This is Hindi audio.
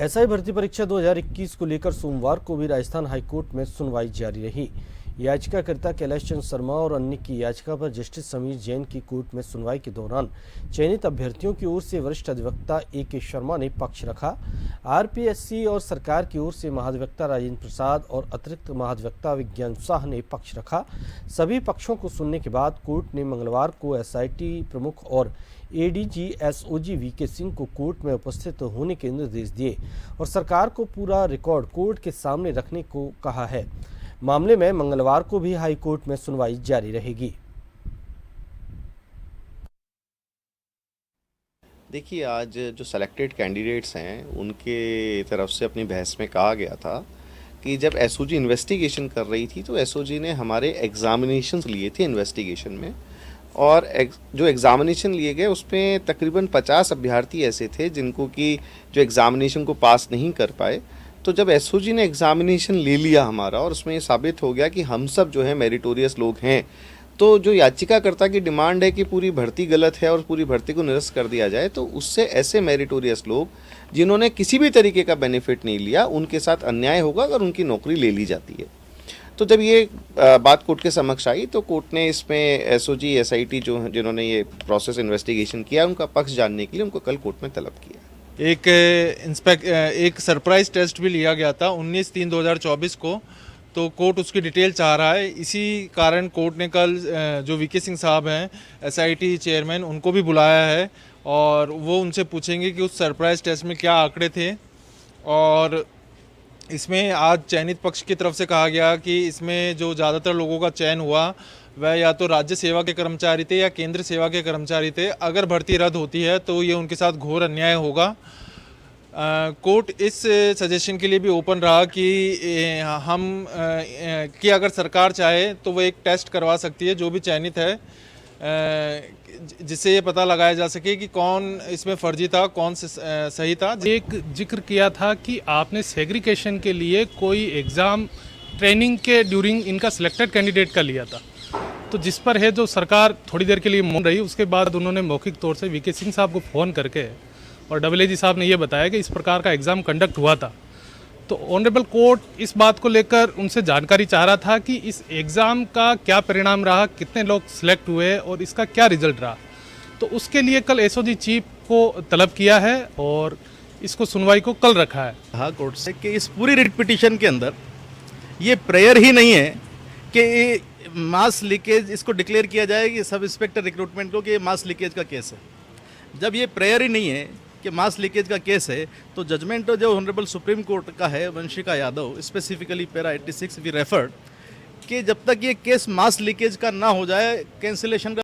एसआई भर्ती परीक्षा 2021 को लेकर सोमवार को भी राजस्थान हाईकोर्ट में सुनवाई जारी रही। याचिकाकर्ता कैलाश चंद्र शर्मा और अन्य की याचिका पर जस्टिस समीर जैन की कोर्ट में सुनवाई के दौरान चयनित अभ्यर्थियों की ओर से वरिष्ठ अधिवक्ता ए.के. शर्मा ने पक्ष रखा। आरपीएससी और सरकार की ओर से महाधिवक्ता राजेंद्र प्रसाद और अतिरिक्त महाधिवक्ता विज्ञान शाह ने पक्ष रखा। सभी पक्षों को सुनने के बाद कोर्ट ने मंगलवार को एसआईटी प्रमुख और एडीजी एसओजी वीके सिंह को कोर्ट में उपस्थित होने के निर्देश दिए और सरकार को पूरा रिकॉर्ड कोर्ट के सामने रखने को कहा है। मामले में मंगलवार को भी हाई कोर्ट में सुनवाई जारी रहेगी। देखिए, आज जो सेलेक्टेड कैंडिडेट्स हैं उनके तरफ से अपनी बहस में कहा गया था कि जब एसओजी इन्वेस्टिगेशन कर रही थी तो एसओजी ने हमारे एग्जामिनेशंस लिए थे इन्वेस्टिगेशन में, और जो एग्ज़ामिनेशन लिए गए उसमें तकरीबन 50 अभ्यर्थी ऐसे थे जिनको कि जो एग्ज़ामिनेशन को पास नहीं कर पाए। तो जब एसओजी ने एग्ज़ामिनेशन ले लिया हमारा और उसमें ये साबित हो गया कि हम सब जो है मेरिटोरियस लोग हैं, तो जो याचिकाकर्ता की डिमांड है कि पूरी भर्ती गलत है और पूरी भर्ती को निरस्त कर दिया जाए, तो उससे ऐसे मेरिटोरियस लोग जिन्होंने किसी भी तरीके का बेनिफिट नहीं लिया उनके साथ अन्याय होगा अगर उनकी नौकरी ले ली जाती है। तो जब ये बात कोर्ट के समक्ष आई तो कोर्ट ने इसमें एसओजी एसआईटी जो जिन्होंने ये प्रोसेस इन्वेस्टिगेशन किया उनका पक्ष जानने के लिए उनको कल कोर्ट में तलब किया। एक सरप्राइज टेस्ट भी लिया गया था 19/3/2024 को, तो कोर्ट उसकी डिटेल चाह रहा है। इसी कारण कोर्ट ने कल जो वीके सिंह साहब हैं एसआईटी चेयरमैन, उनको भी बुलाया है और वो उनसे पूछेंगे कि उस सरप्राइज टेस्ट में क्या आंकड़े थे। और इसमें आज चयनित पक्ष की तरफ से कहा गया कि इसमें जो ज़्यादातर लोगों का चयन हुआ वह या तो राज्य सेवा के कर्मचारी थे या केंद्र सेवा के कर्मचारी थे। अगर भर्ती रद्द होती है तो ये उनके साथ घोर अन्याय होगा। कोर्ट इस सजेशन के लिए भी ओपन रहा कि कि अगर सरकार चाहे तो वो एक टेस्ट करवा सकती है जो भी चयनित है, जिससे ये पता लगाया जा सके कि कौन इसमें फर्जी था, कौन सही था। एक जिक्र किया था कि आपने सेग्रीगेशन के लिए कोई एग्ज़ाम ट्रेनिंग के ड्यूरिंग इनका सिलेक्टेड कैंडिडेट का लिया था, तो जिस पर है जो सरकार थोड़ी देर के लिए मौन रही। उसके बाद उन्होंने मौखिक तौर से वीके सिंह साहब को फ़ोन करके और AAG साहब ने ये बताया कि इस प्रकार का एग्ज़ाम कंडक्ट हुआ था। तो ऑनरेबल कोर्ट इस बात को लेकर उनसे जानकारी चाह रहा था कि इस एग्ज़ाम का क्या परिणाम रहा, कितने लोग सिलेक्ट हुए और इसका क्या रिजल्ट रहा। तो उसके लिए कल एसओजी चीफ को तलब किया है और इसको सुनवाई को कल रखा है। हाँ, कोर्ट से कि इस पूरी रिट पिटीशन के अंदर ये प्रेयर ही नहीं है कि मास लीकेज इसको डिक्लेयर किया जाए कि सब इंस्पेक्टर रिक्रूटमेंट को कि ये मास लीकेज का केस है। जब ये प्रेयर ही नहीं है कि मास लीकेज का केस है, तो जजमेंट जो ऑनरेबल सुप्रीम कोर्ट का है Vanshika Yadav, specifically para 86 we referred कि जब तक ये केस मास लीकेज का ना हो जाए कैंसिलेशन का